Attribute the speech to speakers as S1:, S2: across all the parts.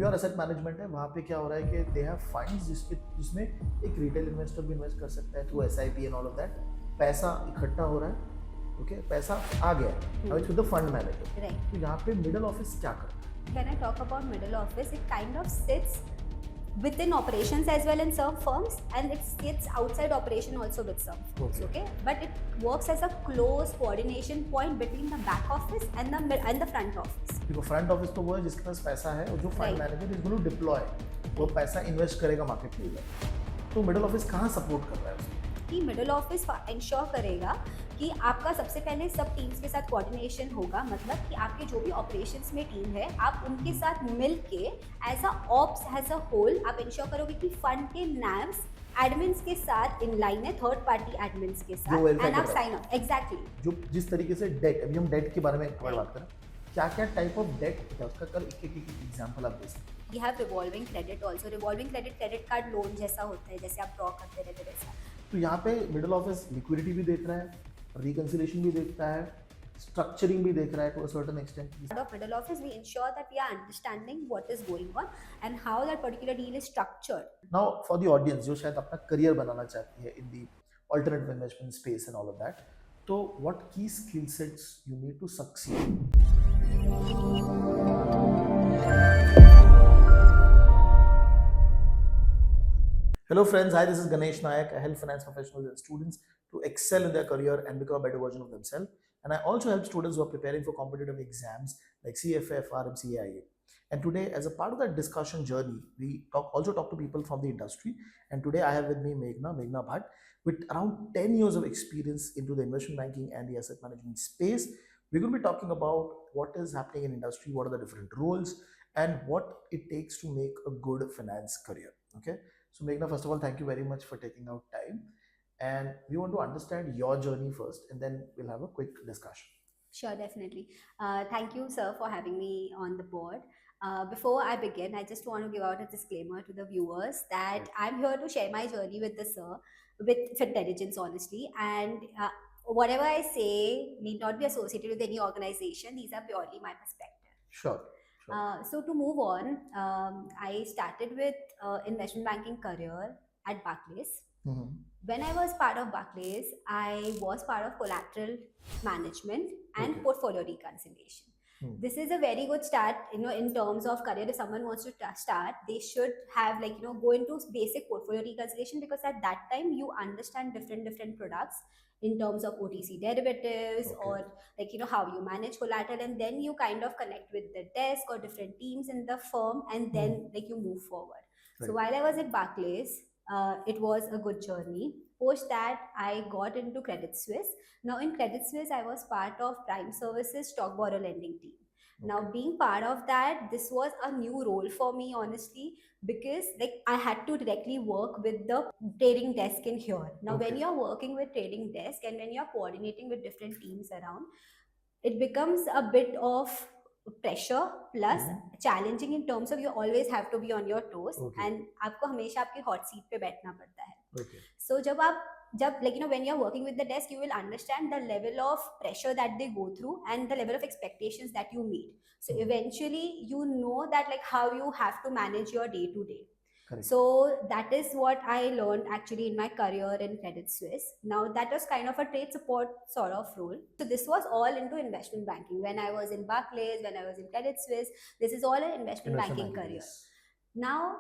S1: Pure asset management है, वहाँ पे क्या हो रहा है कि दे हैव फंड्स जिसमें एक रिटेल इन्वेस्टर भी इन्वेस्ट कर सकता है through SIP and all of that. पैसा इकट्ठा हो रहा है, ओके, पैसा आ गया, now it's with the fund manager.
S2: Right.
S1: तो यहाँ पे मिडिल ऑफिस क्या करता है?
S2: When I talk about middle office, it kind of sits within operations as well in some firms, and it sits outside operation also with some firms.
S1: Okay.
S2: Okay, but it works as a close coordination point between the back office and the front office.
S1: देखो, front office तो वो है जिसके पास पैसा है, और जो fund
S2: Right.
S1: Manager is going to deploy, वो पैसा इन्वेस्ट करेगा मार्केट में। तो मिडिल ऑफिस कहाँ सपोर्ट कर रहा है उसको?
S2: कि मिडिल ऑफिस इंश्योर करेगा कि आपका सबसे पहले सब टीम्स के साथ कोऑर्डिनेशन होगा, मतलब कि आपके जो भी ऑपरेशंस में टीम है, आप उनके साथ मिल के as a ops as a whole आप इंश्योर करोगे कि फंड के नैव्स एडमिन्स के साथ इन लाइन है, थर्ड पार्टी एडमिन्स के
S1: जो
S2: साथ,
S1: verify
S2: एंड
S1: कर
S2: आप
S1: रहा है।
S2: Sign off exactly.
S1: जो जिस तरीके से डेट, अभी हम डेट के बारे में थोड़ा बात करें, क्या क्या टाइप ऑफ डेट है उसका, कल एक एग्जांपल आप दे सकते हैं।
S2: We have revolving credit also. Revolving credit card loan जैसा होता है, जैसे आप ड्रॉ करते रहते वैसा।
S1: तो यहाँ पे मिडिल ऑफिस लिक्विडिटी भी देख रहा है, रिकंसिलिएशन भी देखता है, स्ट्रक्चरिंग भी देख रहा है to a certain extent.
S2: Part of middle office, we ensure that we are understanding what is going on and how that particular deal is structured.
S1: Now for the audience जो शायद अपना करियर बनाना चाहती है in the alternative investment space and all of that, तो what की skill sets you need to succeed? Hello friends, hi, this is Ganesh Nayak. I help finance professionals and students to excel in their career and become a better version of themselves. And I also help students who are preparing for competitive exams like CFF, RMC, AIA. And today, as a part of that discussion journey, we also talk to people from the industry. And today I have with me Meghna Bhatt, with around 10 years of experience into the investment banking and the asset management space. We're going to be talking about what is happening in industry, what are the different roles, and what it takes to make a good finance career. Okay. So Meghna, first of all, thank you very much for taking out time. And we want to understand your journey first, and then we'll have a quick discussion.
S2: Sure, definitely. Thank you, sir, for having me on the board. Before I begin, I just want to give out a disclaimer to the viewers that
S1: Right.
S2: I'm here to share my journey with the sir, with intelligence, honestly. And whatever I say need not be associated with any organization. These are purely my perspective.
S1: Sure.
S2: So to move on, I started with investment banking career at Barclays.
S1: Mhm.
S2: When I was part of Barclays, I was part of collateral management and
S1: Okay.
S2: portfolio reconciliation. This is a very good start, in terms of career. If someone wants to start, they should have go into basic portfolio reconciliation, because at that time you understand different products in terms of OTC derivatives,
S1: Okay.
S2: or how you manage collateral, and then you kind of connect with the desk or different teams in the firm, and then you move forward. So
S1: Right.
S2: while I was at Barclays, it was a good journey. Post that, I got into Credit Suisse. Now in Credit Suisse, I was part of Prime Services stock borrow lending team. Now
S1: Okay.
S2: being part of that, this was a new role for me, honestly, because I had to directly work with the trading desk in here. Now when
S1: Okay.
S2: you're working with trading desk and when you're coordinating with different teams around, it becomes a bit of pressure plus challenging in terms of you always have to be on your toes.
S1: Okay.
S2: And आपको हमेशा आपकी hot seat पे बैठना पड़ता है.
S1: Okay.
S2: So when you're working with the desk, you will understand the level of pressure that they go through and the level of expectations that you meet. So eventually you know that how you have to manage your day to day.
S1: Correct.
S2: So that is what I learned actually in my career in Credit Suisse. Now that was kind of a trade support sort of role. So this was all into investment banking. When I was in Barclays, when I was in Credit Suisse, this is all an investment banking career.
S1: Yes.
S2: Now,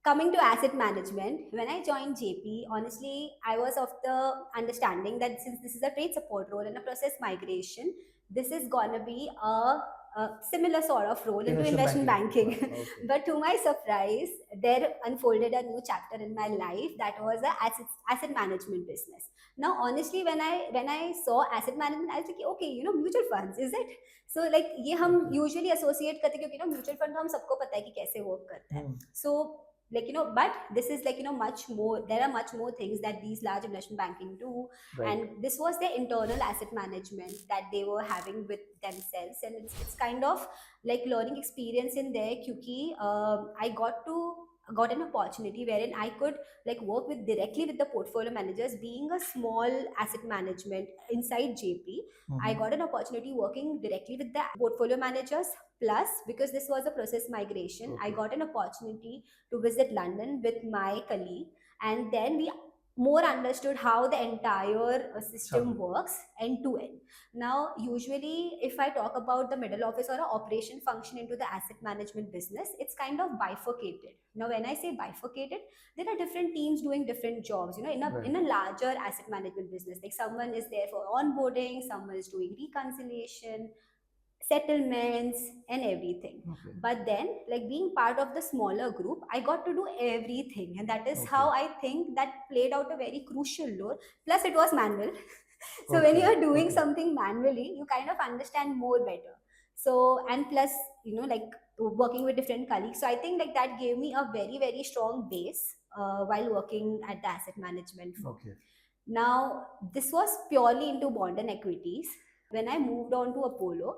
S2: coming to asset management, when I joined JP, honestly, I was of the understanding that since this is a trade support role and a process migration, this is gonna be a similar sort of role into investment banking.
S1: Okay.
S2: But to my surprise, there unfolded a new chapter in my life that was a asset management business. Now, honestly, when I saw asset management, I was like, okay, mutual funds, is it? So ये हम usually associate करते हैं, क्योंकि mutual fund तो हम सबको पता है कि कैसे work करता है. So but this is much more. There are much more things that these large investment banking do.
S1: Right.
S2: And this was their internal asset management that they were having with themselves, and it's kind of learning experience in there, because I got to got an opportunity wherein I could like work with directly with the portfolio managers. Being a small asset management inside JP, I got an opportunity working directly with the portfolio managers. Plus, because this was a process migration, I
S1: Okay.
S2: got an opportunity to visit London with my colleague, and then we more understood how the entire system
S1: Chalo.
S2: works end to end. Now, usually, if I talk about the middle office or a operation function into the asset management business, it's kind of bifurcated. Now, when I say bifurcated, there are different teams doing different jobs. You know, in a larger asset management business, like someone is there for onboarding, someone is doing reconciliation, settlements, and everything.
S1: Okay.
S2: But then, like being part of the smaller group, I got to do everything, and that is how I think that played out a very crucial role. Plus, it was manual. So when
S1: Okay.
S2: you're doing
S1: Okay.
S2: something manually, you kind of understand more better. So, and plus, like working with different colleagues, so I think like that gave me a very very strong base while working at the asset management firm.
S1: Okay.
S2: Now, this was purely into bond and equities. When I moved on to Apollo,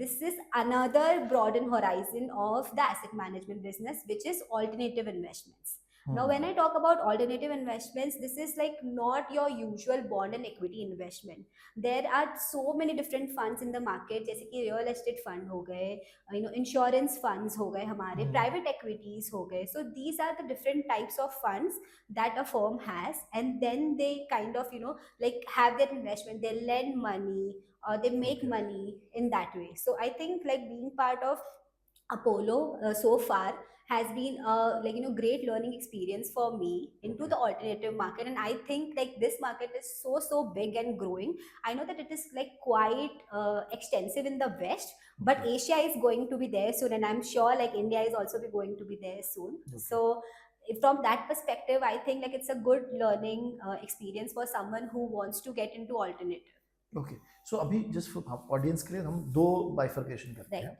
S2: this is another broadened horizon of the asset management business, which is alternative investments. Now, when I talk about alternative investments, this is like not your usual bond and equity investment. There are so many different funds in the market, जैसे कि real estate fund हो गए, insurance funds हो गए हमारे, private equities हो गए. So these are the different types of funds that a firm has, and then they kind of like have their investment, they lend money or they make money in that way. So I think like being part of Apollo so far has been a great learning experience for me into the alternative market. And I think like this market is so big and growing. I know that it is like quite extensive in the West, but Asia is going to be there soon, and I'm sure like India is also be going to be there soon. So from that perspective, I think like it's a good learning experience for someone who wants to get into alternative.
S1: Okay so अभी just audience के लिए हम दो bifurcation करते हैं.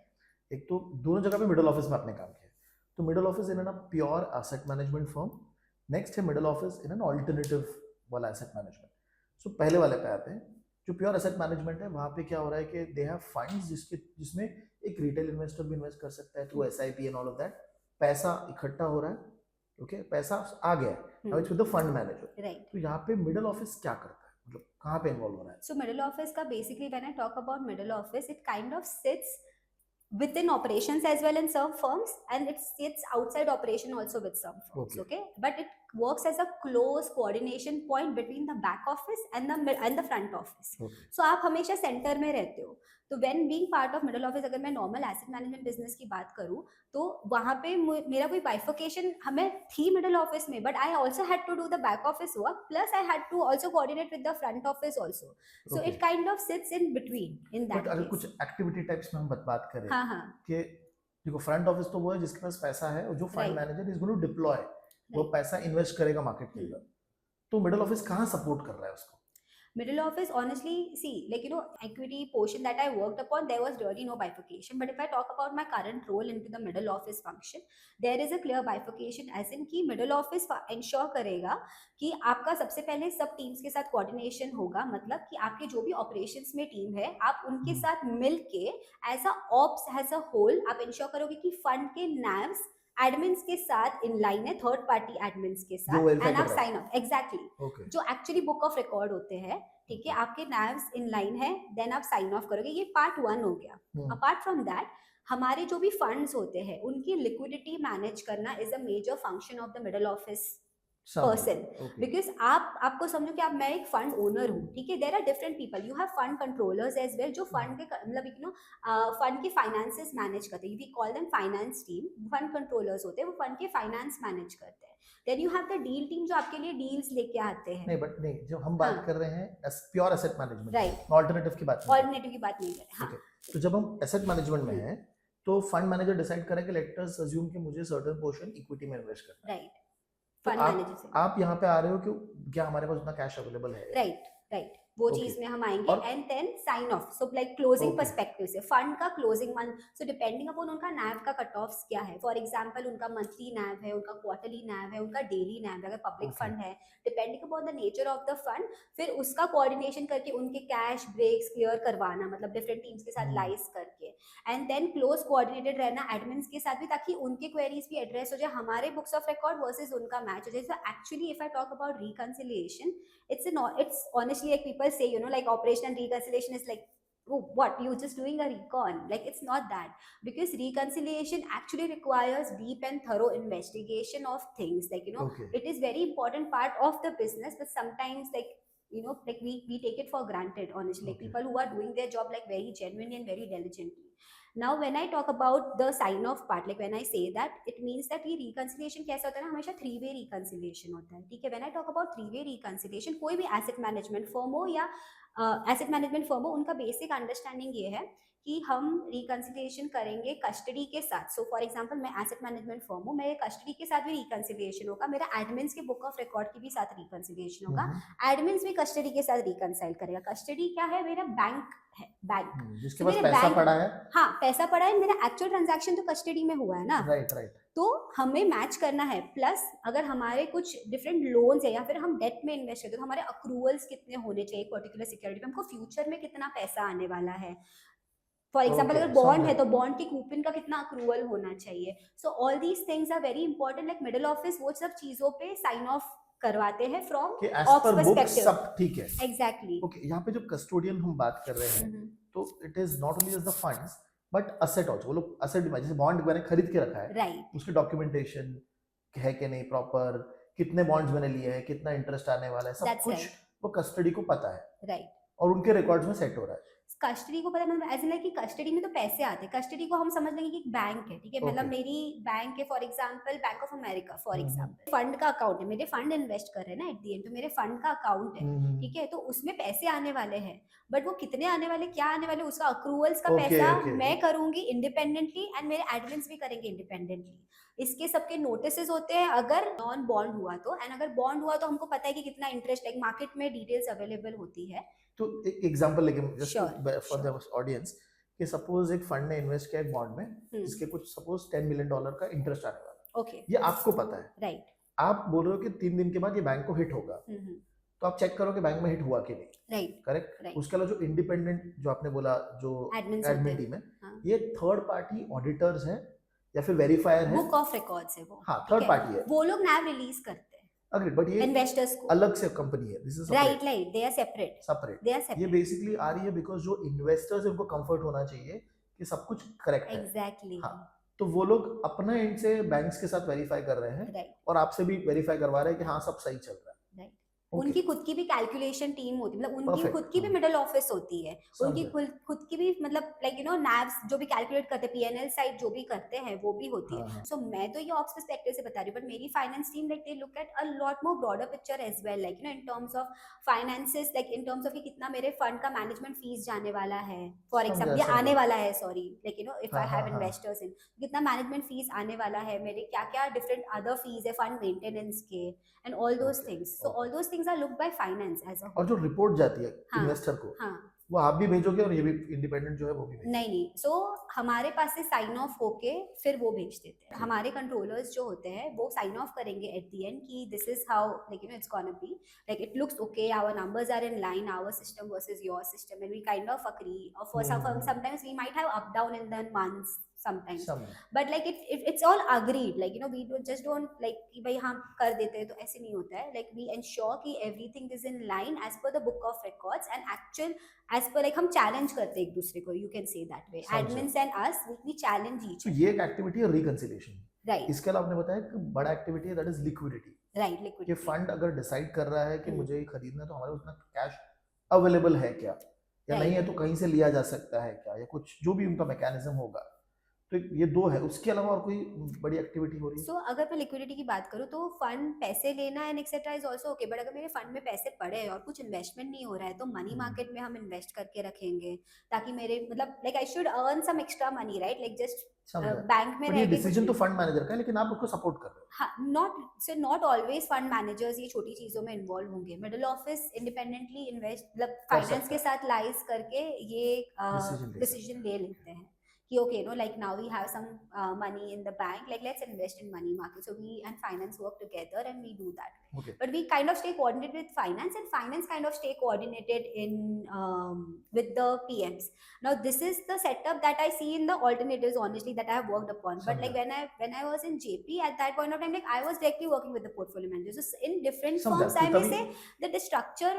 S1: एक तो दोनों जगह पे मिडिल ऑफिस में आपने काम किया, तो middle office in an pure asset management firm, next है middle office in an alternative वाला एसेट मैनेजमेंट. सो पहले वाले पे आते हैं. जो प्योर एसेट मैनेजमेंट है वहाँ पे क्या हो रहा है कि दे हैव फंड्स जिसमें एक रिटेल इन्वेस्टर भी इन्वेस्ट कर सकता है through SIP and all of that. पैसा इकट्ठा हो रहा है, ओके, पैसा आ गया है, now it's with the fund manager.
S2: Right.
S1: तो यहाँ पे मिडिल ऑफिस क्या करता है, मतलब कहाँ पे इन्वॉल्व हो रहा है?
S2: So middle office का basically when I talk about middle office, it kind of sits within operations as well in some firms, and it sits outside operation also with some firms. Okay, but it works as a close coordination point between the back office and the front office. So आप हमेशा center में रहते हो. तो when being part of middle office, अगर मैं normal asset management business की बात करूँ, तो वहाँ पे मेरा कोई bifurcation हमें थी middle office में, but I also had to do the back office work, plus I had to also coordinate with the front office also. So it kind of sits in between in that.
S1: But अगर कुछ activity types में हम बात करें,
S2: हाँ
S1: कि देखो front office तो वो है जिसके पास पैसा है और जो fund manager is going to deploy, वो पैसा इन्वेस्ट करेगा मार्केट के अंदर. तो मिडिल ऑफिस कहाँ सपोर्ट कर रहा है उसको?
S2: Middle office, honestly, see, like equity portion that I worked upon, there was really no bifurcation. But if I talk about my current role into the middle office function, there is a clear bifurcation, as in कि middle office ensure करेगा कि आपका सबसे पहले सब teams के साथ coordination होगा. मतलब कि आपके जो भी operations में टीम है, आप उनके साथ मिल के as a ops as a whole आप ensure करोगे कि फंड के NAVs एडमिन्स के साथ इन लाइन है, थर्ड पार्टी एडमिन्स के साथ, एंड आप साइन ऑफ एग्जैक्टली जो एक्चुअली बुक ऑफ रिकॉर्ड होते हैं, ठीक है, आपके नैव्स इन लाइन है, देन आप साइन ऑफ करोगे. ये पार्ट 1 हो गया. अपार्ट फ्रॉम दैट, हमारे जो भी फंड्स होते हैं उनकी लिक्विडिटी मैनेज करना is a major function of the middle office person. Because आपको समझो कि मैं एक फंड ओनर हूँ, ठीक है. There are different people, you have fund controllers as well, जो फंड के मतलब फंड के फाइनेंसेस मैनेज करते हैं. We call them finance team. Fund controllers होते हैं, वो फंड के फाइनेंस मैनेज करते हैं. Then you have the deal team, जो आपके लिए डील्स लेके आते हैं.
S1: नहीं, बट नहीं, जो हम बात कर रहे हैं pure asset management,
S2: right,
S1: alternative की बात
S2: नहीं कर रहे.
S1: तो जब हम एसेट मैनेजमेंट में हैं, तो फंड मैनेजर डिसाइड करे कि लेट अस अज्यूम कि मुझे सर्टेन पोर्शन इक्विटी में इन्वेस्ट करना है. राइट. तो आप यहाँ पे आ रहे हो कि क्या हमारे पास उतना कैश अवेलेबल है?
S2: राइट. वो
S1: Okay.
S2: चीज में हम आएंगे.
S1: और
S2: and then sign off. So like closing
S1: Okay.
S2: Perspective से फंड का closing month. So depending upon उनका नैव का कट ऑफ्स क्या है. फॉर एग्जांपल उनका मंथली नैव है, उनका क्वार्टरली नैव है, उनका डेली नैव है. अगर पब्लिक
S1: Okay.
S2: फंड है, depending upon the nature of the fund, फिर उसका कोऑर्डिनेशन करके उनके कैश ब्रेक्स क्लियर करवाना, मतलब डिफरेंट टीम्स के साथ लाइस करके. एंड देन क्लोज कोऑर्डिनेटेड रहना एडमिन्स के साथ भी, ताकि उनके क्वेरीज भी एड्रेस हो जाए, हमारे बुक्स ऑफ रिकॉर्ड वर्सेस उनका मैच हो जाए. So actually if I talk about reconciliation, it's honestly like people say, like operation and reconciliation is like, oh, what, you just doing a recon. Like, it's not that, because reconciliation actually requires deep and thorough investigation of things. Like,
S1: Okay.
S2: it is very important part of the business, but sometimes like, like we take it for granted, honestly. Like,
S1: Okay.
S2: people who are doing their job like very genuinely and very diligently. Now when I talk about the sign off part, like when I say that, it means that ये reconciliation कैसा होता है ना, हमेशा 3-way reconciliation होता है. ठीक है. When I talk about 3-way reconciliation, कोई भी asset management firm हो या एसेट मैनेजमेंट फर्म हो, उनका बेसिक अंडरस्टैंडिंग ये है कि हम रिकंसिलिएशन करेंगे कस्टडी के साथ. सो फॉर एग्जांपल मैं एसेट मैनेजमेंट फर्म हूँ, मेरे कस्टडी के साथ भी रिकंसिलिएशन होगा, मेरा एडमिन्स के बुक ऑफ रिकॉर्ड के भी साथ रिकंसिलिएशन होगा, एडमिन्स भी कस्टडी के साथ रिकंसाइल करेगा. कस्टडी क्या है? मेरा बैंक है, बैंक
S1: जिसके पास पैसा पड़ा है.
S2: हाँ, पैसा पड़ा है, मेरा एक्चुअल ट्रांजैक्शन तो कस्टडी में हुआ है ना.
S1: Right right.
S2: तो हमें मैच करना है. प्लस अगर हमारे कुछ डिफरेंट लोन्स है या फिर हम डेट में इन्वेस्ट करते हैं, तो हमारे अक्रूवल्स कितने होने चाहिए पर्टिकुलर सिक्योरिटी पे, हमको फ्यूचर में कितना पैसा आने वाला है. फॉर एग्जाम्पल अगर बॉन्ड है तो बॉन्ड के कूपन का कितना अक्रूवल होना चाहिए. So all these things are very important. Like middle office वो सब चीजों पे साइन ऑफ करवाते हैं फ्रॉम ऑप्स पर्सपेक्टिव.
S1: सब ठीक है.
S2: एग्जैक्टली.
S1: ओके. यहाँ पे जो कस्टोडियन हम बात कर रहे हैं, तो it is not only just the funds but asset also. वो लोग असेट में, जैसे बॉन्ड मैंने खरीद के रखा है,
S2: राइट,
S1: उसकी डॉक्यूमेंटेशन है कि नहीं प्रॉपर, कितने बॉन्ड्स मैंने लिए हैं, कितना इंटरेस्ट आने वाला है, सब कुछ वो कस्टडी को पता है.
S2: राइट.
S1: और उनके रिकॉर्ड्स में सेट हो रहा है.
S2: कस्टडी को पता, मतलब ऐसे कि कस्टडी में तो पैसे आते हैं. कस्टडी को हम समझ लेंगे कि एक बैंक है. ठीक है. मतलब मेरी बैंक है, for example bank of America, for example fund का अकाउंट है, मेरे फंड इन्वेस्ट कर रहे हैं ना एट द एंड, तो मेरे फंड का अकाउंट है. ठीक है. तो उसमें पैसे आने वाले हैं, बट वो कितने आने वाले, क्या आने वाले, उसका अक्रूवल्स का पैसा मैं करूंगी इंडिपेंडेंटली एंड मेरे एडमिन्स भी करेंगे इंडिपेंडेंटली. इसके सबके नोटिसेस होते हैं अगर नॉन बॉन्ड हुआ तो. एंड अगर बॉन्ड हुआ तो हमको पता है कि कितना इंटरेस्ट, लाइक मार्केट में डिटेल्स अवेलेबल होती है.
S1: तो एक एग्जांपल लेके जस्ट फॉर द ऑडियंस, कि सपोज एक फंड ने इन्वेस्ट किया एक बॉन्ड में, जिसके कुछ सपोज $10 मिलियन का इंटरेस्ट आने वाला.
S2: ओके.
S1: ये आपको पता है.
S2: राइट.
S1: आप बोल रहे हो कि 3 दिन के बाद ये बैंक को हिट होगा, तो आप चेक करो कि बैंक में हिट हुआ कि नहीं.
S2: राइट.
S1: करेक्ट. उसके अलावा जो इंडिपेंडेंट, जो आपने बोला, जो एडमिन टीम है, ये थर्ड पार्टी ऑडिटर्स हैं या फिर वेरीफायर है,
S2: बुक ऑफ रिकॉर्ड्स है वो.
S1: हाँ, थर्ड पार्टी है.
S2: वो लोग नैव रिलीज करते हैं.
S1: अग्रीड. बट ये
S2: इन्वेस्टर्स को
S1: अलग से कंपनी है. This is
S2: right. They are separate. ये
S1: बेसिकली आ रही है बिकॉज जो इन्वेस्टर्स, उनको कंफर्ट होना चाहिए कि सब कुछ करेक्ट है.
S2: एग्जैक्टली.
S1: हाँ. तो वो लोग अपना एंड से बैंक्स के साथ वेरीफाई कर रहे हैं, और आपसे भी वेरीफाई करवा रहे हैं कि हाँ सब सही चल रहा है.
S2: उनकी खुद की भी कैलकुलेशन टीम होती है, मतलब उनकी खुद की भी मिडिल ऑफिस होती है, उनकी खुद की भी, मतलब लाइक नैव्स जो भी कैलकुलेट करते हैं, पीएनएल साइड जो भी करते हैं वो भी होती है. सो मैं तो ये ऑप्स पर्सपेक्टिव से बता रही हूँ, बट मेरी finance team like they look at a lot more broader picture as well, like in terms of finances, like in terms of कि कितना मेरे फंड का मैनेजमेंट फीस जाने वाला है, फॉर एग्जाम्पल, ये आने वाला है, sorry, like if I have investors in, कितना मैनेजमेंट फीस आने वाला है, मेरे क्या क्या डिफरेंट अदर फीस है फंड मेंटेनेंस के, and all those things. So all those things are looked by finance as a whole.
S1: और जो रिपोर्ट जाती है इन्वेस्टर को, वो आप भी भेजोगे और ये भी इंडिपेंडेंट जो है वो भी भेजोगे?
S2: नहीं. सो हमारे पास से साइन ऑफ होके फिर वो भेज देते हैं. हमारे कंट्रोलर्स जो होते हैं वो साइन ऑफ करेंगे एट द एंड कि this is how, like it's gonna be, like it looks okay, our numbers are in line, our system versus your system, and we kind of agree. और for sometimes we might have up down in the months sometimes, but like it's all agreed, like we just don't like कि भाई हम कर देते हैं, तो ऐसे नहीं होता है. like we ensure कि everything is in line as per the book of records and actual as per, like हम challenge करते हैं एक दूसरे को, you can say that way. admins and us we challenge each other.
S1: तो ये एक एक्टिविटी है रिकंसिलिएशन.
S2: राइट.
S1: इसके अलावा आपने बताया कि बड़ा एक्टिविटी है that is liquidity.
S2: Right. Liquidity.
S1: कि फंड अगर डिसाइड कर रहा है कि मुझे ये खरीदना है, तो हमारे उतना कैश अवेलेबल है क्या, या नहीं है तो कहीं से लिया जा सकता है क्या, या कुछ जो भी उनका मैकेनिज्म होगा. तो ये दो है. उसके अलावा और कोई बड़ी एक्टिविटी हो रही है?
S2: सो अगर मैं लिक्विडिटी की बात करूँ तो फंड पैसे लेना and etcetera is also okay, but अगर मेरे फंड में पैसे पड़े हैं और कुछ इन्वेस्टमेंट नहीं हो रहा है, तो मनी मार्केट में हम इन्वेस्ट करके रखेंगे, ताकि मेरे, मतलब like I should earn some extra money, right, like just
S1: समझा।
S2: बैंक में
S1: बट
S2: रह
S1: ये
S2: के कुछ
S1: डिसीजन तो
S2: नहीं।
S1: फंड मैनेजर का है, लेकिन आप उसको सपोर्ट कर रहे हो।
S2: हाँ, नॉट ऑलवेज फंड मैनेजर्स ये छोटी चीजों में इन्वॉल्व होंगे। मिडिल ऑफिस इंडिपेंडेंटली इन्वेस्ट मतलब
S1: कर
S2: फाइनेंस
S1: सकता
S2: के
S1: है,
S2: साथ लाइज करके ये
S1: डिसीजन ले सकता
S2: डिसीजन ले लेते हैं कि okay no like now we have some money in the bank, like let's invest in money market, so we and finance work together and we do that
S1: है। Okay,
S2: but we kind of stay coordinated with finance and finance kind of stay coordinated in with the PMs. Now this is the setup that I see in the alternatives honestly that I have worked upon, but like
S1: समझा
S2: when I was in JP at that point of time, like I was directly working with the portfolio managers. So in different
S1: समझा
S2: firms
S1: तो
S2: I may
S1: तभी,
S2: say that the structure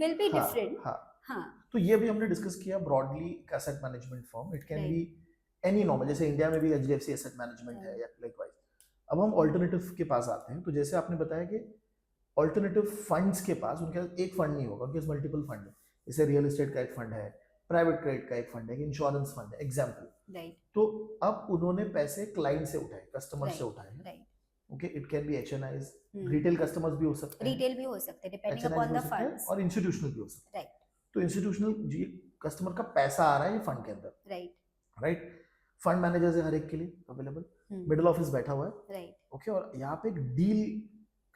S2: will be
S1: हाँ
S2: different.
S1: हाँ,
S2: Huh,
S1: तो ये भी हमने discuss किया broadly asset management firm, it can
S2: Right.
S1: Be any normal, जैसे इंडिया में भी एचडीएफसी एसेट मैनेजमेंट है या लाइकवाइज। अब हम ऑल्टरनेटिव के पास आते हैं, तो जैसे आपने बताया कि ऑल्टरनेटिव फंड्स के पास, उनके पास एक फंड नहीं होगा, उनके पास मल्टीपल फंड है। जैसे रियल एस्टेट का एक फंड है, प्राइवेट क्रेडिट का एक फंड है, इंश्योरेंस फंड है, एग्जाम्पल।
S2: right,
S1: तो अब उन्होंने पैसे क्लाइंट से उठाए, कस्टमर से
S2: Right.
S1: उठाए हैं।
S2: right.
S1: Okay, it can be HNIs,
S2: Hmm.
S1: Retail customers भी हो सकते हैं,
S2: Retail भी हो सकते हैं depending
S1: HNIs
S2: upon
S1: भी हो
S2: the
S1: सकते हैं,
S2: funds.
S1: और इंस्टीट्यूशनल भी हो सकते हैं।
S2: Right,
S1: तो इंस्टीट्यूशनल जी कस्टमर का पैसा आ रहा है ये फंड के अंदर,
S2: right,
S1: राइट। फंड मैनेजर्स है हर एक के लिए अवेलेबल,
S2: Hmm.
S1: मिडिल ऑफिस बैठा हुआ है,
S2: right.
S1: ओके, और यहाँ पे एक डील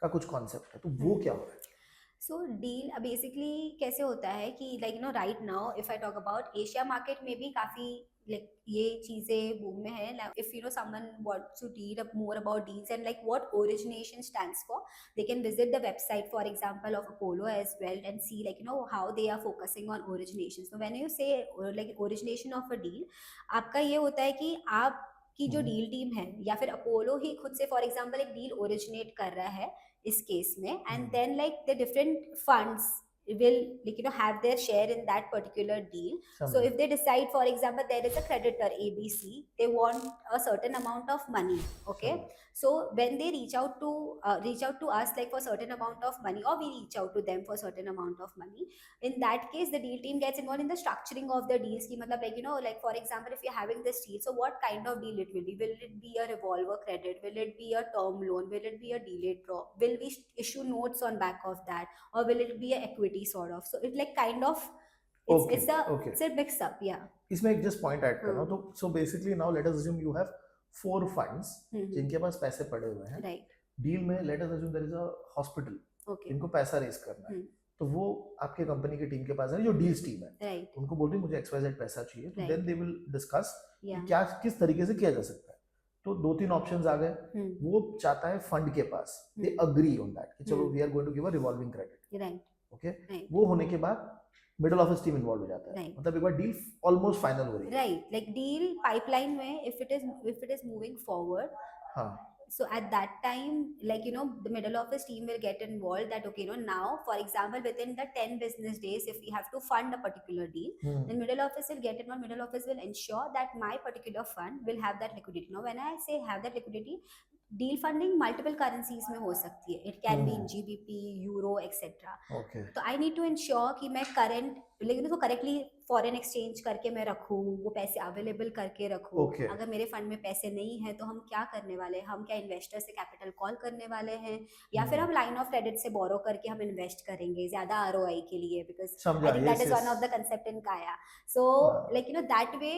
S1: का कुछ कॉन्सेप्ट है, तो वो क्या हो रहा है?
S2: सो डील बेसिकली कैसे होता है कि like no right now if I talk about Asia market में भी काफ़ी लाइक ये चीज़ें बूम में है। If you know someone wants to read up more about deals and like what origination stands for, they can visit the website for example of Apollo as well and see like you know how they are focusing on origination. So when you say like origination of a deal, आपका ये होता है कि आप की जो
S1: हम्म।
S2: Deal team है या फिर अपोलो ही खुद से फॉर एग्जांपल एक डील ओरिजिनेट कर रहा है इस केस में, and
S1: hmm.
S2: Then like the different funds will like you know have their share in that particular deal. So
S1: समझा।
S2: if they decide for example there is a creditor ABC, they want a certain amount of money, okay,
S1: समझा।
S2: so when they reach out to us like for certain amount of money, or we reach out to them for certain amount of money, in that case the deal team gets involved in the structuring of the deals ki matlab like you know like for example if you're having this deal, so what kind of deal it will it be a revolver credit, will it be a term loan, will it be a delayed draw, will we issue notes on back of that, or will it be a equity sort of, so it like kind of
S1: Okay, okay.
S2: it's a mix up, yeah.
S1: इसमें एक just point add कर रहा हूँ, तो so basically now let us assume you have 4 funds
S2: Mhm.
S1: जिनके पास पैसे पड़े हुए हैं
S2: Right,
S1: डील में। Let us assume there is a hospital,
S2: okay,
S1: इनको पैसा रेज करना है,
S2: हम्म।
S1: तो वो आपके कंपनी की टीम के पास है जो डील्स टीम है,
S2: right,
S1: उनको बोल रही मुझे XYZ पैसा चाहिए, तो
S2: Right.
S1: Then they will discuss
S2: yeah,
S1: क्या किस तरीके से किया जा सकता है। तो 2-3 ऑप्शंस आ गए।
S2: Hmm.
S1: वो चाहता है फंड के पास, दे अग्री ऑन दैट कि चलो
S2: Hmm.
S1: We are going to give a revolving credit,
S2: right,
S1: okay.
S2: right,
S1: वो होने के बाद मिडिल ऑफिस टीम इन्वॉल्व हो जाता है,
S2: Right.
S1: मतलब एक बार डील ऑलमोस्ट फाइनल हो रही है।
S2: right, like deal pipeline में if it is moving forward,
S1: हाँ,
S2: so at that time like you know the middle office team will get involved that okay you know now for example within the 10 business days if we have to fund a particular deal,
S1: hmm,
S2: then middle office will get involved. Middle office will ensure that my particular fund will have that liquidity. Now when I say have that liquidity, deal funding multiple currencies में हो सकती है, it can be in GBP, euro etcetera.
S1: Okay,
S2: तो I need to ensure कि मैं current लेकिन उसको correctly foreign exchange करके मैं रखूँ, वो पैसे अवेलेबल करके रखूँ।
S1: Okay.
S2: अगर मेरे फंड में पैसे नहीं है तो हम क्या करने वाले हैं, हम क्या इन्वेस्टर से कैपिटल कॉल करने वाले हैं या फिर हम लाइन ऑफ क्रेडिट से बोरो करके हम इन्वेस्ट करेंगे ज्यादा ROI के लिए, बिकॉज
S1: समझा,
S2: I think that
S1: yes,
S2: is one
S1: yes.
S2: Of the concept in काया। सो
S1: हाँ।
S2: Like you know that way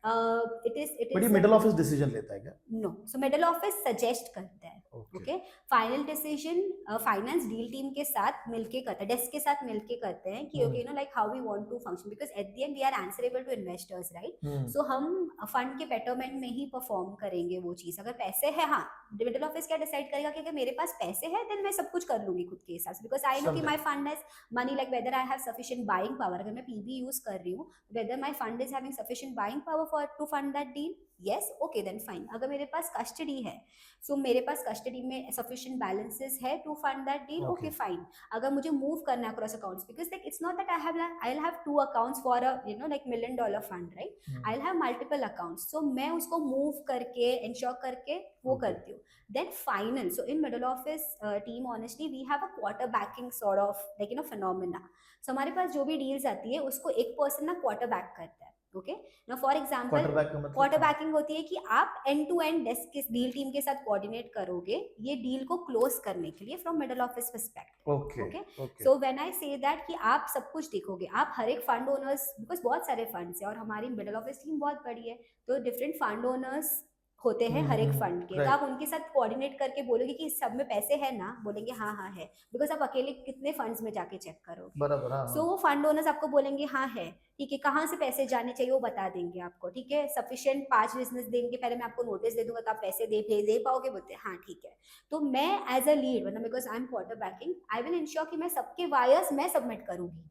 S2: it
S1: but ये
S2: इज
S1: मिडिल ऑफिस डिसीजन लेता है क्या?
S2: No, so middle office suggest करता है,
S1: okay,
S2: okay. Final decision finance deal team के साथ मिलके करते हैं, डेस्क के साथ मिलके करते हैं कि okay you know like how we want to function, because at the end we are answerable to investors, right. So हम फंड के बेटरमेंट में ही परफॉर्म करेंगे वो चीज़। अगर पैसे है, हाँ, मिडिल ऑफिस क्या डिसाइड करेगा कि अगर मेरे पास पैसे है देन मैं सब कुछ कर लूंगी खुद के हिसाब से, बिकॉज आई नो कि
S1: समझा।
S2: My fund has money, like whether I have sufficient buying power, अगर मैं PB यूज कर रही हूँ, whether my fund is having sufficient buying power for to fund that deal, yes, okay then fine. अगर मेरे पास कस्टडी है, so मेरे पास कस्टडी में सफिशिएंट बैलेंसेस है to fund that deal, okay fine. अगर मुझे मूव करना है across accounts, because like it's not that I will have 2 accounts for a you know like $1 million fund, right, I will have multiple accounts, so मैं उसको move करके ensure करके वो
S1: Okay.
S2: करती हूँ। Then final, so in middle office team honestly we have a quarterbacking sort of like you know phenomena. So हमारे पास जो भी डील्स आती है उसको एक पर्सन ना क्वार्टरबैक करता है, okay. Now for example
S1: quarterback का मतलब
S2: क्वार्टरबैकिंग होती है कि आप एंड टू एंड डेस्क के डील टीम के साथ कोऑर्डिनेट करोगे ये डील को क्लोज करने के लिए from middle office perspective,
S1: okay,
S2: okay.
S1: Okay,
S2: so when I say that कि आप सब कुछ देखोगे, आप हर एक फंड ओनर्स, बिकॉज बहुत सारे फंड्स है और हमारी मिडिल ऑफिस टीम बहुत बड़ी है, तो डिफरेंट फंड ओनर्स होते हैं हर एक फंड के, तो
S1: राइट।
S2: आप उनके साथ कोऑर्डिनेट करके बोलोगे कि सब में पैसे है ना, बोलेंगे हाँ हाँ है, बिकॉज आप अकेले कितने फंड्स में जाके चेक करोगे।
S1: बराबर, हाँ
S2: सो
S1: हाँ।
S2: वो फंड ओनर्स आपको बोलेंगे हाँ है, ठीक है, कहाँ से पैसे जाने चाहिए वो बता देंगे आपको, ठीक है, सफिशिएंट 5 बिजनेस दिन के पहले मैं आपको नोटिस दे दूंगा तो आप पैसे दे पाओगे, बोलते हैं हाँ ठीक है। तो मैं एज अ लीड, मतलब because I am quarter banking, I will ensure कि मैं सबके वायर्स मैं सबमिट करूंगी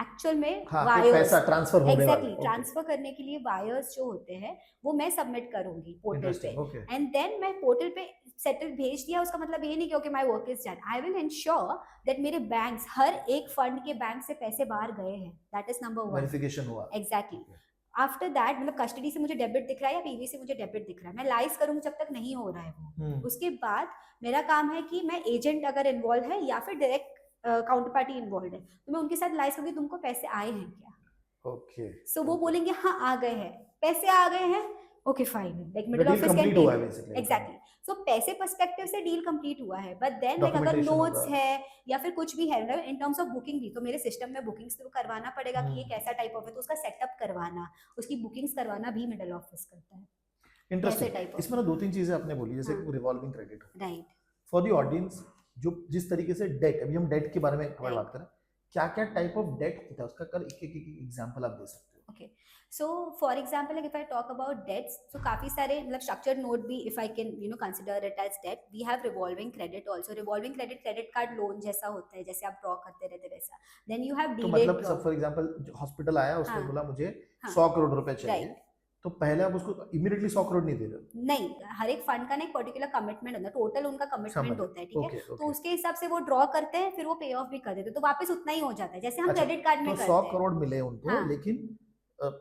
S2: एक्चुअल में,
S1: हाँ, कि
S2: वायर्स
S1: पैसा ट्रांसफर होने वाला
S2: एग्जैक्टली
S1: है। ओके,
S2: ट्रांसफर करने के लिए वायर्स जो होते हैं वो मैं सबमिट करूंगी पोर्टल पे,
S1: इंटरेस्टिंग, ओके।
S2: एंड देन मैं पोर्टल पे सेटल भेज दिया, उसका मतलब ये नहीं कि okay my work is done, I will ensure that मेरे बैंक्स, हर एक फंड के बैंक से पैसे बाहर गए हैं, दैट इज नंबर 1।
S1: वेरिफिकेशन हुआ।
S2: एग्जैक्टली।
S1: Okay.
S2: आफ्टर दैट, मतलब कस्टडी से मुझे डेबिट दिख रहा है या पीवी से मुझे डेबिट दिख रहा है, मैं लाइज करूंगी जब तक नहीं हो रहा है वो। उसके बाद मेरा काम है कि मैं एजेंट अगर इन्वॉल्व है या फिर डायरेक्ट काउंटर पार्टी इन्वॉल्व है, तो मैं उनके साथ लाइज करूंगी तुमको पैसे आए हैं क्या।
S1: ओके।
S2: सो वो बोलेंगे हाँ आ गए हैं, पैसे आ गए हैं, okay fine, like
S1: The
S2: middle
S1: deal
S2: office can
S1: complete हुआ है
S2: टेक,
S1: basically।
S2: एग्जैक्टली। सो पैसे पर्सपेक्टिव से डील कंप्लीट हुआ है, बट देन लाइक अगर
S1: Documentation
S2: नोट्स
S1: होगा।
S2: है या फिर कुछ भी है, मतलब इन टर्म्स ऑफ बुकिंग भी, तो मेरे सिस्टम में बुकिंग्स तो करवाना पड़ेगा कि ये कैसा टाइप ऑफ है, तो उसका सेटअप करवाना, उसकी बुकिंग्स करवाना भी मिडिल ऑफिस करता है, ऐसे
S1: इंटरेस्टिंग।
S2: Type of.
S1: इसमें ना 2-3 चीजें आपने बोली, जैसे
S2: हाँ।
S1: Revolving credit
S2: right.
S1: For the audience, जो जिस तरीके से डेट, अभी हम डेट के बारे में थोड़ा
S2: Right.
S1: बात करें, क्या क्या टाइप ऑफ डेट होता है उसका, कर एक एक एग्जांपल आप दे सकते हो।
S2: Okay. So, for example, like if I talk about debts, so काफी सारे मतलब structured note भी, if I can consider it as debt, we have revolving credit also. Revolving credit card loan जैसा होता है, जैसे आप draw करते रहते वैसा. Then you have
S1: तो
S2: delayed
S1: मतलब
S2: draw.
S1: सब फॉर एग्जांपल हॉस्पिटल आया, उसने
S2: हाँ,
S1: बोला मुझे
S2: हाँ,
S1: 100 करोड़ रुपए चाहिए,
S2: right.
S1: तो पहले आप उसको इमीडिएटली 100 करोड़ नहीं दे रहे हो।
S2: नहीं, हर एक फंड का ना एक पर्टिकुलर कमिटमेंट होता है, टोटल उनका कमिटमेंट
S1: समझ,
S2: होता है, ठीक है,
S1: ओके
S2: तो
S1: ओके।
S2: उसके हिसाब से वो ड्रॉ करते हैं, फिर वो पे ऑफ भी कर देते हैं, तो वापस उतना ही हो जाता है जैसे हम
S1: अच्छा,
S2: क्रेडिट कार्ड में
S1: तो
S2: करते
S1: 100
S2: हैं।
S1: करोड़ मिले उनको,
S2: हाँ,
S1: लेकिन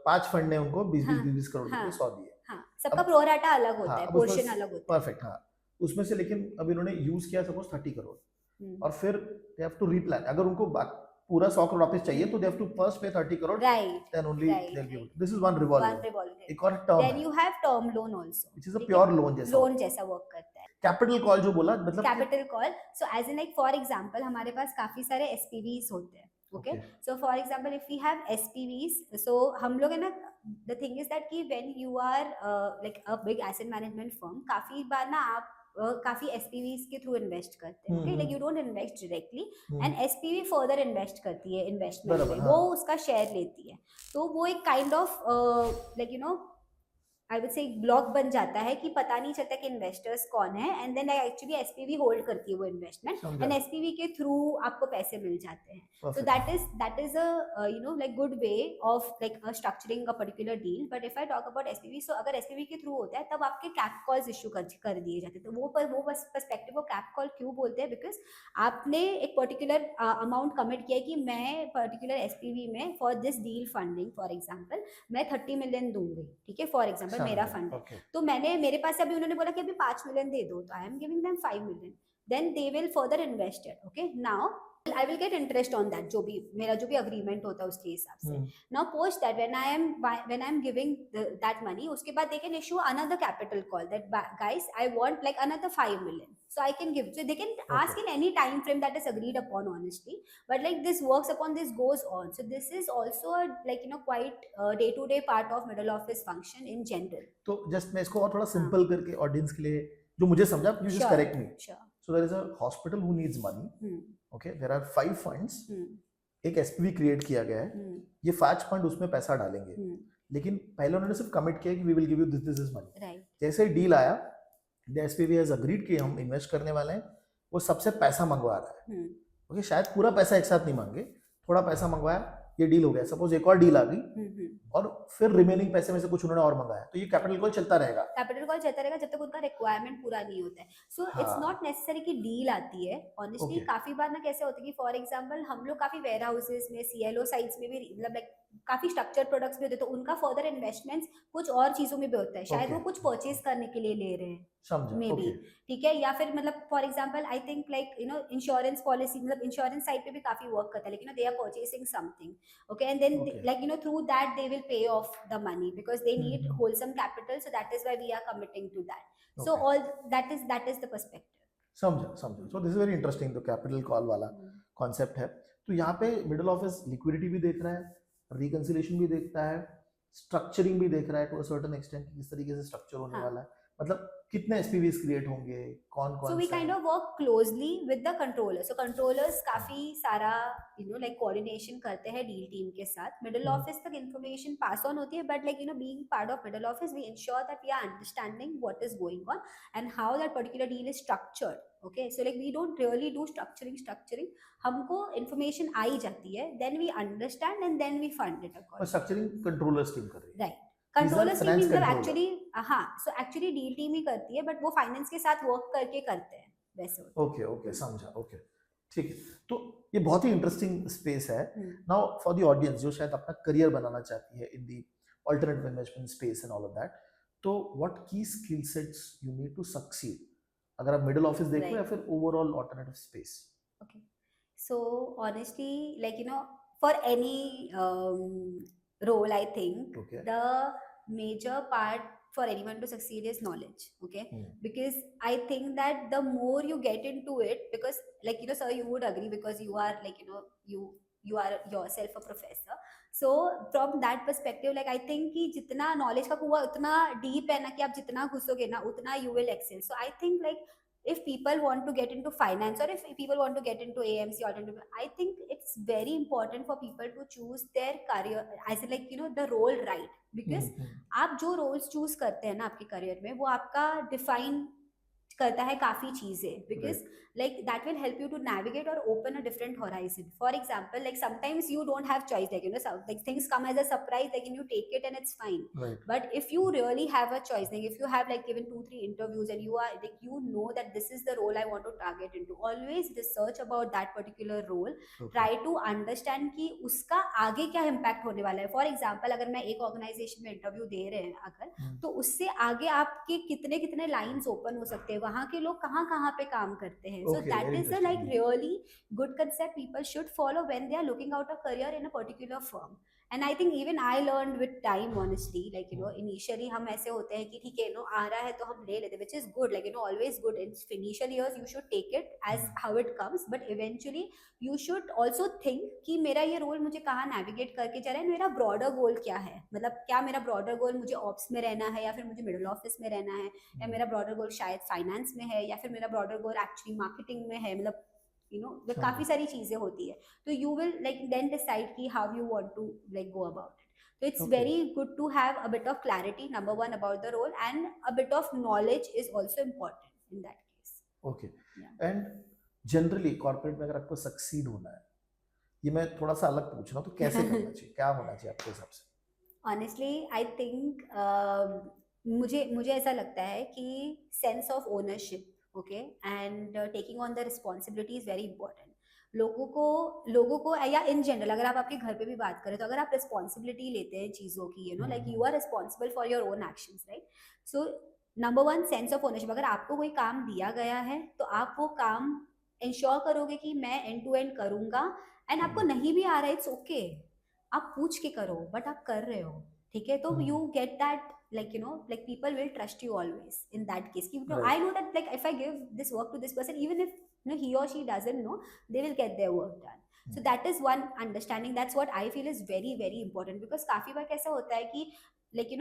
S1: 5 फंड ने उनको 20
S2: हाँ,
S1: 20 करोड़
S2: हाँ,
S1: रुपए 100 दिए।
S2: हाँ, सबका
S1: अब
S2: प्रोराटा अलग होता
S1: हाँ,
S2: है,
S1: अब उसमें
S2: पोर्शन अलग होता है।
S1: परफेक्ट, हाँ, उसमें से लेकिन अब इन्होंने यूज किया सपोज 30 करोड़, और फिर दे हैव टू रीप्लान, अगर उनको पूरा 100 करोड़ वापस चाहिए तो दे हैव टू फर्स्ट पे 30 crore,
S2: right,
S1: then only
S2: right,
S1: they will give.
S2: right.
S1: This is one revolving.
S2: revolving.
S1: एक और टर्म
S2: Then
S1: है
S2: you have term loan also,
S1: which is a
S2: ठीक है,
S1: प्योर लोन जैसा।
S2: लोन जैसा वर्क करता है।
S1: कैपिटल कॉल जो बोला, मतलब
S2: capital call, so as in like for example हमारे पास काफी सारे एसपीवीज होते हैं, okay, so for example if we have SPVs, सो हम लोग है ना, द थिंग इज दैट कि when you are like a big asset management firm, काफी बार ना आप काफी एसपीवीज के थ्रू इन्वेस्ट करते हैं, okay, like you don't invest directly, and SPV further invest करती है इन्वेस्टमेंट में, वो उसका शेयर लेती है, तो वो एक kind of like I would say एक ब्लॉक बन जाता है कि पता नहीं चलता कि इन्वेस्टर्स कौन है, and then actually SPV hold करती है वो इन्वेस्टमेंट, एंड एसपीवी के थ्रू आपको पैसे मिल जाते हैं, so that is a like good way of like structuring a particular deal. But if I talk about SPV, so अगर एसपीवी के थ्रू होता है तब आपके कैप कॉल्स इशू कर दिए जाते हैं, तो वो पर्सपेक्टिव वो कैप कॉल क्यों बोलते हैं, बिकॉज आपने एक पर्टिकुलर अमाउंट कमिट किया है कि मैं पर्टिकुलर एसपीवी में for this deal funding, for example मैं 30 मिलियन दूंगी, ठीक है, फॉर एग्जाम्पल मेरा फंड है, तो मैंने मेरे पास अभी उन्होंने बोला कि अभी 5 मिलियन दे दो, तो I am giving them 5 million, then they will further invest it, okay, now I will get interest on that, जो भी मेरा जो भी अग्रीमेंट होता है उसके हिसाब से। Now post that when I am giving that money, उसके बाद they can issue another capital call that guys I want like another 5 million, so I can give, so they can ask in any time frame that is agreed upon honestly, but like this works upon, this goes on, so this is also a like quite day to day part of middle office function in general.
S1: तो just मैं इसको और थोड़ा simple करके audience के लिए, जो मुझे समझा, you just correct me. So there is a hospital who needs money, okay, there are 5 funds, एक एसपीवी क्रिएट किया गया है, ये 5 फंड उसमें पैसा डालेंगे, लेकिन पहले उन्होंने सिर्फ कमिट किया कि we will give you this is money,
S2: right,
S1: जैसे ही डील आया, द एसपीवी हैज अग्रीड कि हम इन्वेस्ट करने वाले हैं, वो सबसे पैसा मंगवा रहा है, ओके, शायद पूरा पैसा एक साथ नहीं मांगे, थोड़ा पैसा मंगवाया, ये डील हो गया, सपोज एक और डील आ गई और फिर रिमेनिंग पैसे में से कुछ उन्होंने और मंगाया, तो ये कैपिटल कॉल चलता रहेगा,
S2: कैपिटल कॉल चलता रहेगा जब तक उनका रिक्वायरमेंट पूरा नहीं होता है, सो इट्स नॉट नेसेसरी कि डील आती है ऑनेस्टली, काफी बार ना कैसे होता है कि फॉर एग्जांपल हम लोग काफी वेयर हाउसेस में, सीएलओ साइट्स में भी, मतलब लाइक काफी स्ट्रक्चर्ड प्रोडक्ट्स भी होते हैं, तो उनका फर्दर इन्वेस्टमेंट्स कुछ और चीजों में भी होता है, शायद वो कुछ परचेज करने के लिए ले रहे हैं, मे बी, ठीक है, या फिर मतलब for example I think like insurance policy, मतलब इंश्योरेंस साइड पे भी काफी वर्क करता है, लेकिन they are purchasing something, okay, and then like through that they will pay off the money because they need wholesome capital, so that is why we are committing to that, so all that is the perspective.
S1: समझा, so this is very interesting, तो capital call वाला concept है, तो यहाँ पे middle office liquidity भी देख रहा है, रिकंसिलिएशन भी देखता है, स्ट्रक्चरिंग भी देख रहा है टू अ सर्टेन एक्सटेंट, किस तरीके से स्ट्रक्चर होने वाला है, मतलब कितने SPVs क्रिएट होंगे, कौन
S2: So
S1: कौन
S2: we
S1: से
S2: kind
S1: हैं?
S2: of work closely with the controllers. So controllers काफी सारा like coordination करते हैं deal team के साथ. Middle
S1: हम्म,
S2: office तक information pass on होती है, but like being part of middle office, we ensure that we are understanding what is going on and how that particular deal is structured. Okay, so like we don't really do structuring. हमको information आ ही जाती है, then we understand and then we fund it
S1: और
S2: accordingly.
S1: Structuring controllers team कर रही है.
S2: Right.
S1: These are
S2: controllers team
S1: finance
S2: मतलब
S1: controller.
S2: Actually हाँ, so actually deal team ही करती है, बट वो फाइनेंस के साथ वर्क करके करते हैं, वैसे होता
S1: ओके ओके, समझा. ओके, ठीक है. तो ये बहुत ही इंटरेस्टिंग स्पेस है.
S2: है.
S1: नाउ फॉर द ऑडियंस जो शायद अपना करियर बनाना चाहती है in the alternative investment space and all of that, तो व्हाट की skill sets you need to succeed, अगर आप मिडिल ऑफिस देखो या
S2: Right.
S1: फिर overall alternative space?
S2: Okay. So honestly, like for any role, I think
S1: Okay.
S2: the major part for anyone to succeed is knowledge. Okay, because I think that the more you get into it, because like sir, you would agree because you are like you are yourself a professor. So from that perspective, like I think कि जितना knowledge का कुआं उतना deep है ना, कि आप जितना घुसोगे ना उतना you will excel. So I think like if people want to get into finance or if people want to get into AMC alternative, I think it's very important for people to choose their career as in like the role right, because आप जो roles choose करते हैं ना आपके career में, वो आपका define करता है काफी चीजें, because like that will help you to navigate or open a different horizon. For example, like sometimes you don't have choice, like some, like things come as a surprise, like you take it and it's fine.
S1: Right.
S2: But if you really have a choice, like if you have like given 2-3 interviews and you are like know that this is the role I want to target into, always research about that particular role.
S1: Okay.
S2: Try to understand कि उसका आगे क्या impact होने वाला है. For example, अगर मैं एक organization में interview दे रहे हैं अगर, तो उससे आगे आपके कितने कितने lines open हो सकते हैं, वहाँ के लोग कहाँ कहाँ पे काम करते हैं. So
S1: Okay,
S2: that
S1: very
S2: is a like really good concept people should follow when they are looking out a career in a particular firm. And I think even I learned with time, honestly, like initially हम ऐसे होते हैं कि ठीक है आ रहा है तो हम ले लेते, which is good, like always good. In initial years you should take it as how it comes, but eventually you should also think कि मेरा ये रोल मुझे कहाँ navigate करके जा रहा है, मेरा broader goal क्या है, मतलब क्या मेरा broader goal मुझे ops में रहना है या फिर मुझे middle office में रहना है, या मेरा broader goal शायद finance में है, या फिर मेरा broader goal actually marketing में है, मतलब काफी सारी चीजें होती है, तो you will like then decide कि how you want to like go about it. So it's
S1: Okay.
S2: very good to have a bit of clarity, number one, about the role, and a bit of knowledge is also important in that case.
S1: Okay.
S2: Yeah.
S1: And generally corporate में अगर आपको succeed होना है, ये मैं थोड़ा सा अलग पूछ रहा हूँ, तो कैसे करना चाहिए, क्या होना चाहिए आपके हिसाब से?
S2: Honestly, I think मुझे ऐसा लगता है कि sense of ownership, okay, and taking on the responsibility is very important. लोगों को या इन जनरल अगर आप आपके घर पे भी बात करें, तो अगर आप रिस्पॉन्सिबिलिटी लेते हैं चीज़ों की, like you are responsible for your own actions, right? So number one, sense of ownership. अगर आपको कोई काम दिया गया है तो आप वो काम इंश्योर करोगे कि मैं एंड टू एंड करूंगा, एंड आपको नहीं भी आ रहा है, इट्स ओके, आप पूछ के करो, बट आप कर रहे हो, ठीक है? तो you get that like like people will trust you always in that case.
S1: Right.
S2: I know that like if I give this work to this person, even if he or she doesn't know, they will get their work done. So that is one understanding. That's what I feel is very very important, because काफी बार कैसा होता है कि like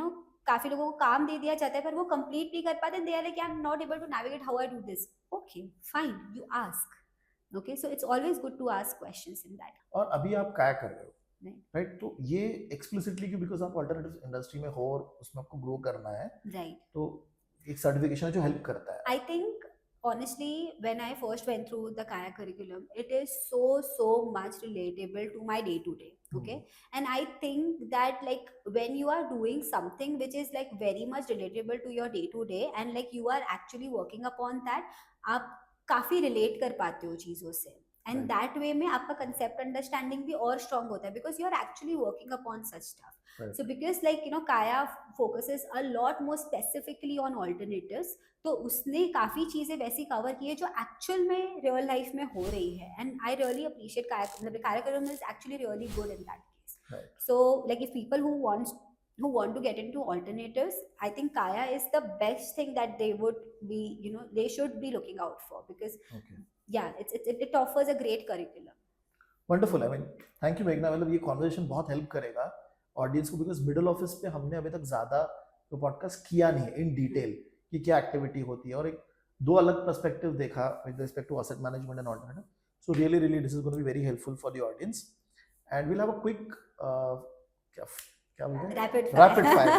S2: काफी लोगों को काम दे दिया जाता है पर वो कंप्लीट नहीं कर पाते, they are like I'm not able to navigate how I do this. Okay, fine, you ask. Okay, so it's always good to ask questions in that.
S1: और अभी आप क्या कर रहे हो, राइट? तो ये एक्सप्लिसिटली क्यों, बिकॉज आप अल्टरनेटिव इंडस्ट्री में हो और उसमें आपको ग्रो करना है,
S2: राइट?
S1: तो एक सर्टिफिकेशन है जो हेल्प करता है.
S2: I think honestly when I first went through the Kaya curriculum, it is so much relatable to my day to day. Okay. And I think that like when you are doing something which is like very much relatable to your day to day and like you are actually working upon that, आप काफी relate कर पाते हो चीजों से, and that way में आपका concept understanding भी और strong होता है, because you are actually working upon such stuff. So because like Kaya focuses a lot more specifically on alternatives, तो उसने काफी चीजें वैसी कवर की है जो एक्चुअल में रियल लाइफ में हो रही है, and I really appreciate Kaya. Kaya curriculum is actually really good in that case. So like if people who want to get into alternatives, I think Kaya is the best thing that they would be they should be looking out for, because yeah, it offers a great curriculum.
S1: Wonderful. I mean thank you मेघना. मतलब ये conversation बहुत help करेगा audience को, because middle office पे हमने अभी तक ज़्यादा पॉडकास्ट किया नहीं है इन डिटेल, कि क्या एक्टिविटी होती है, और एक दो अलग पर्सपेक्टिव देखा with respect to asset management and alternative. So really this is going to be very helpful for the audience. And we'll have a quick क्या क्या बोलते हैं,
S2: Rapid fire.
S1: rapid fire.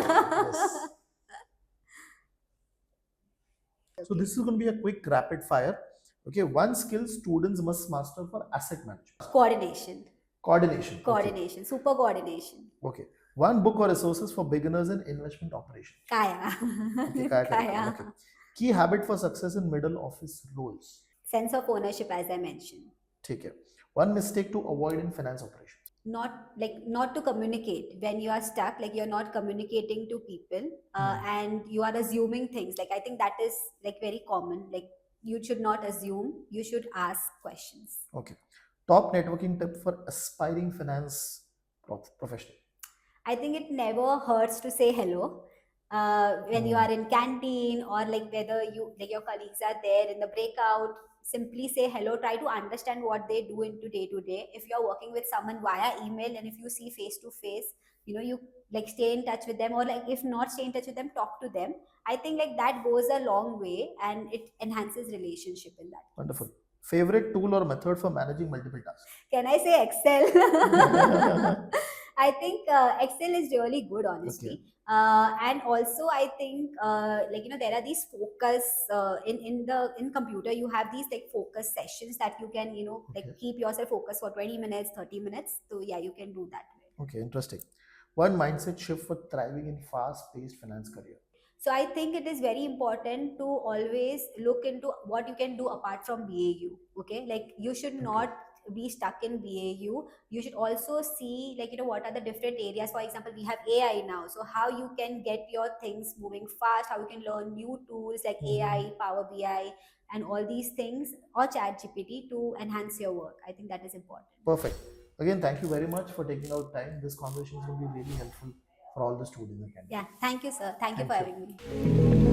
S1: Yes. So this is going to be a quick rapid fire. Okay, one skill students must master for asset management.
S2: Coordination.
S1: Coordination.
S2: Coordination. Super coordination.
S1: Okay. One book or resources for beginners in investment operations.
S2: Kaya.
S1: Okay, Kaya Karika. Okay. Key habit for success in middle office roles.
S2: Sense of ownership, as I mentioned.
S1: Take care. One mistake to avoid in finance operations.
S2: Not to communicate when you are stuck, like you're not communicating to people, and you are assuming things. Like I think that is like very common. Like you should not assume, you should ask questions.
S1: Okay. Top networking tip for aspiring finance professional.
S2: I think it never hurts to say hello when you are in canteen, or like whether you like your colleagues are there in the breakout. Simply say hello. Try to understand what they do into day to day. If you're working with someone via email and if you see face to face, you like stay in touch with them, or like if not stay in touch with them, talk to them. I think like that goes a long way and it enhances relationship in that.
S1: Wonderful. Favorite tool or method for managing multiple tasks?
S2: Can I say Excel? I think Excel is really good, honestly.
S1: Okay.
S2: And also I think there are these focus in computer, you have these like focus sessions that you can like
S1: Okay.
S2: keep yourself focused for 20 minutes, 30 minutes. So yeah, you can do that way.
S1: Okay, interesting. One mindset shift for thriving in fast-paced finance career.
S2: So I think it is very important to always look into what you can do apart from BAU. Okay, like you should
S1: Okay.
S2: not be stuck in BAU. You should also see like what are the different areas. For example, we have AI now, so how you can get your things moving fast, how you can learn new tools like AI, Power BI, and all these things, or ChatGPT to enhance your work. I think that is important.
S1: Perfect. Again, thank you very much for taking out time. This conversation is going to be really helpful for all the students again.
S2: Yeah, thank you, sir. Thank you
S1: Thank
S2: for
S1: you.
S2: having me.